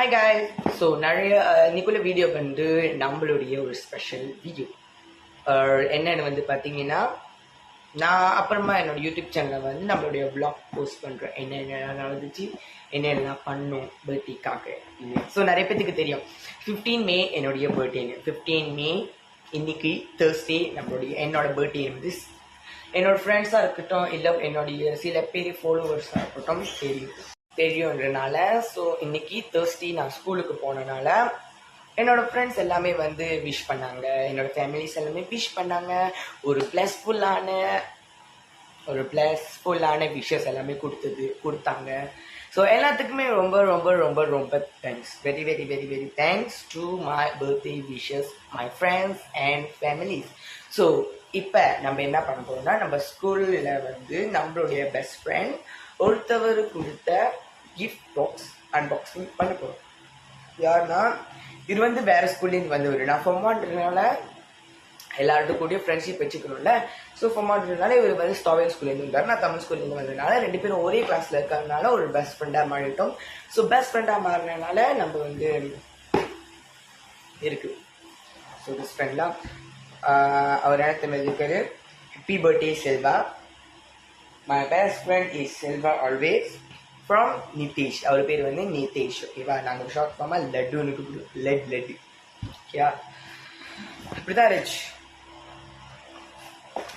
Hi guys. So நிறைய இன்னைக்குள்ள video வந்து நம்மளுடைய ஒரு ஸ்பெஷல் வீடியோ என்னென்னு வந்து பார்த்தீங்கன்னா, நான் அப்புறமா என்னோட யூடியூப் சேனலில் வந்து நம்மளுடைய vlog போஸ்ட் பண்ணுறேன். என்னென்ன நடந்துச்சு, என்னென்னலாம் பண்ணோம் பர்த்டேக்காக. ஸோ நிறைய பேத்துக்கு தெரியும் 15 மே என்னுடைய பர்த்டேன்னு. 15 மே இன்னைக்கு தேர்ஸ்டே என்னோட பர்த்டே வந்து என்னோட ஃப்ரெண்ட்ஸாக இருக்கட்டும், இல்லை என்னுடைய சில பேர் ஃபாலோவர்ஸாக இருக்கட்டும் தெரியுன்றனால. ஸோ இன்னைக்கு தேர்ஸ்டே நான் ஸ்கூலுக்கு போனனால என்னோட ஃப்ரெண்ட்ஸ் எல்லாமே வந்து விஷ் பண்ணாங்க, என்னோட ஃபேமிலிஸ் எல்லாமே விஷ் பண்ணாங்க. ஒரு ப்ளஸ்ஃபுல்லான விஷஸ் எல்லாமே கொடுத்தாங்க. ஸோ எல்லாத்துக்குமே ரொம்ப ரொம்ப ரொம்ப ரொம்ப thanks. Very very very very thanks to my birthday wishes my friends and families. So இப்போ நம்ம என்ன பண்ண போறோம்னா, நம்ம ஸ்கூலில் வந்து நம்மளுடைய பெஸ்ட் ஃப்ரெண்ட் ஒருத்தவர் கொடுத்த கிஃப்ட் பாக்ஸ் அன்பாக்சிங் பண்ண போகிறோம். யாருன்னா, இது வந்து வேற ஸ்கூல்லேருந்து வந்தவர். நான் ஃபொம்மான்றதுனால எல்லார்ட்டும் கூடிய ஃப்ரெண்ட்ஷிப் வச்சுக்கணும்ல. ஸோ ஃபொம்மான்றதுனால இவர் வந்து ஸ்டாவேல் ஸ்கூல்லேருந்து வந்தார், நான் தமிழ் ஸ்கூல்லேருந்து வந்ததுனால ரெண்டு பேரும் ஒரே கிளாஸில் இருக்கிறதுனால ஒரு பெஸ்ட் ஃப்ரெண்டாக மாறிட்டோம். ஸோ பெஸ்ட் ஃப்ரெண்டாக மாறினால நம்ம வந்து இருக்கு. ஸோ பெஸ்ட் ஃப்ரெண்ட்லாம் அவர் என்ன தெரிஞ்சுக்காரு. Happy birthday Selva. My best friend is Selva always from Nitesh. அவர் பேர் வந்து நிதேஷ். ஓகேவா, நாங்கள் ஷார்ட் ஃபார்மாக லட்டுன்னு லட்டு. ஓகேவா, இப்படிதான் ரிச்.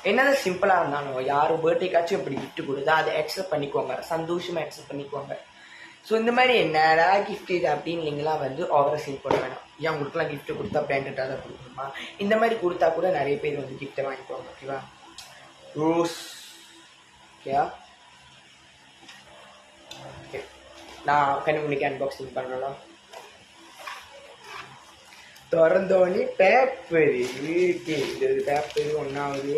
என்னதான் சிம்பிளாக இருந்தாலும் யாரும் பர்த்டேக்காச்சும் இப்படி கிஃப்ட் கொடுத்தா அதை அக்செப்ட் பண்ணிக்குவாங்க, சந்தோஷமாக அக்செப்ட் பண்ணிக்குவாங்க. ஸோ இந்த மாதிரி என்னடா கிஃப்ட் இது அப்படின்னு நீங்களாம் வந்து ஓவராக சீன் பண்ண வேணாம். ஏன் உங்களுக்குலாம் கிஃப்ட் கொடுத்தா பிராண்டடாக தான் கொடுக்கணுமா? இந்த மாதிரி கொடுத்தா கூட நிறைய பேர் வந்து கிஃப்ட்டை வாங்கிக்குவாங்க. ஓகேவா, ரோஸ். ஓகேயா, ஓகே, நான் கண்ணுக்கு அன்பாக்சிங் பண்ணலாம். திறந்தோடனே பேப்பர் இருக்கு. இந்த பேப்பர் ஒன்றாவது,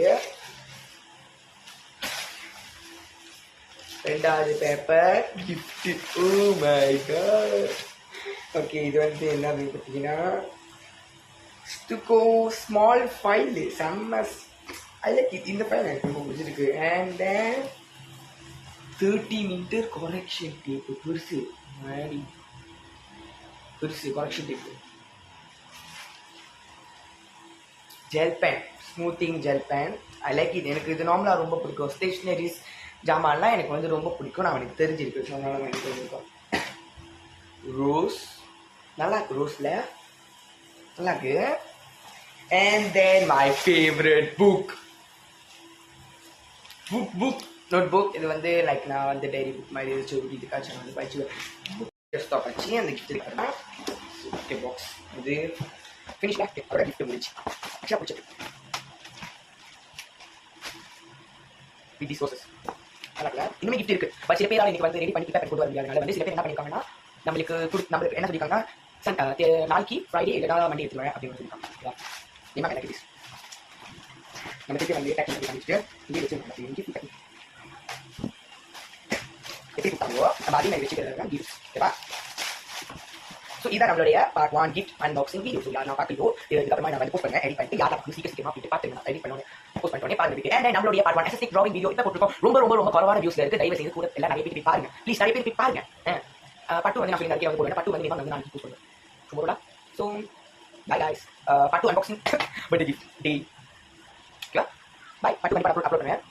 ரெண்டாவது paper gift. Oh my god. Okay, இது வந்து என்ன பார்த்தீங்கன்னா ஸ்டுகோ ஸ்மால் ஃபைல். செம்ம ஐ லைக் இட். இந்த ஃபைல் எனக்கு ரொம்ப பிடிச்சிருக்கு. And then 30 metre correction tape. பெருசு correction tape. Gel pen, smoothing gel pen. I like இது. எனக்கு இது நார்மலாக ரொம்ப பிடிக்கும். ஸ்டேஷ்னரிஸ் ஜாமான்லாம் எனக்கு வந்து ரொம்ப பிடிக்கும். நான் எனக்கு தெரிஞ்சிருக்கு. ஸோ அதனால எனக்கு தெரிஞ்சிருக்கோம். ரோஸ் நல்லா இருக்கு. ரோஸில் நல்லா இருக்கு. And then my favourite book notebook. இது வந்து லைக் நான் வந்து டைரி புக் மாதிரி வச்சு இதுக்காச்சும் வந்து படிச்சு டெஸ்க்டாப் வச்சு அந்த கிஃப்ட் பாக்ஸ் இது ஃபினிஷ் அவரோட கிஃப்ட் முடிச்சு ஆக்சுவலாக பிடிச்சிருக்கு. வித் சோர்சஸ் நல்லா இன்னுமே கிஃப்ட் இருக்கு. பட் சில பேர் இன்னைக்கு வந்து ரெடி பண்ணி பேப்பர் கொண்டு வர முடியாதனால வந்து சில பேர் என்ன பண்ணியிருக்காங்கன்னா, நம்மளுக்கு என்ன சொல்லியிருக்காங்க, நாளைக்கு ஃப்ரைடே இல்லைனா மண்டே எடுத்துருவேன் அப்படின்னு சொல்லியிருக்காங்க. என்ன எனக்கு நம்ம திருப்பி வந்து பேக்கிங் பண்ணி காமிச்சிட்டு இங்கே வச்சு கிஃப்ட் பேக்கிங் எப்படி கொடுத்தாங்களோ நம்ம அதையும் வச்சுக்கிறேன் கிஃப்ட். ஓகேவா, ஸோ இதான் நம்மளுடைய part 1 gift unboxing video. So நான் பார்க்கலையோ இதுக்கப்புறமா நான் வந்து போஸ்ட் பண்ணேன், எடிட் பண்ணிட்டு யாரும் சீக்கிரமா பார்த்து நான் எடிட் பண்ணுவேன், போஸ்ட் பண்ணிட்டோன்னே பாருங்க. அண்ட் நம்மளுடைய பார்ட் 1 எஸ்எஸ்டிக் டிராவிங் வீடியோ இப்போ போட்டுருக்கோம். ரொம்ப ரொம்ப ரொம்ப குறைவான வியூஸ்ல இருக்கு. தயவு செய்து கூட எல்லாம் நிறைய பேர் போய் பாருங்க ப்ளீஸ். நிறைய பேர் போய் பாருங்க. பட்டு வந்து நான் சொல்லி நிறைய வந்து போடுறேன். பட்டு வந்து வந்து நான் போஸ்ட் பண்ணுவேன். சும்மா so by guys, part 2 unboxing birthday gift day. Okay, bye. Part 2 upload பண்ணுவேன்.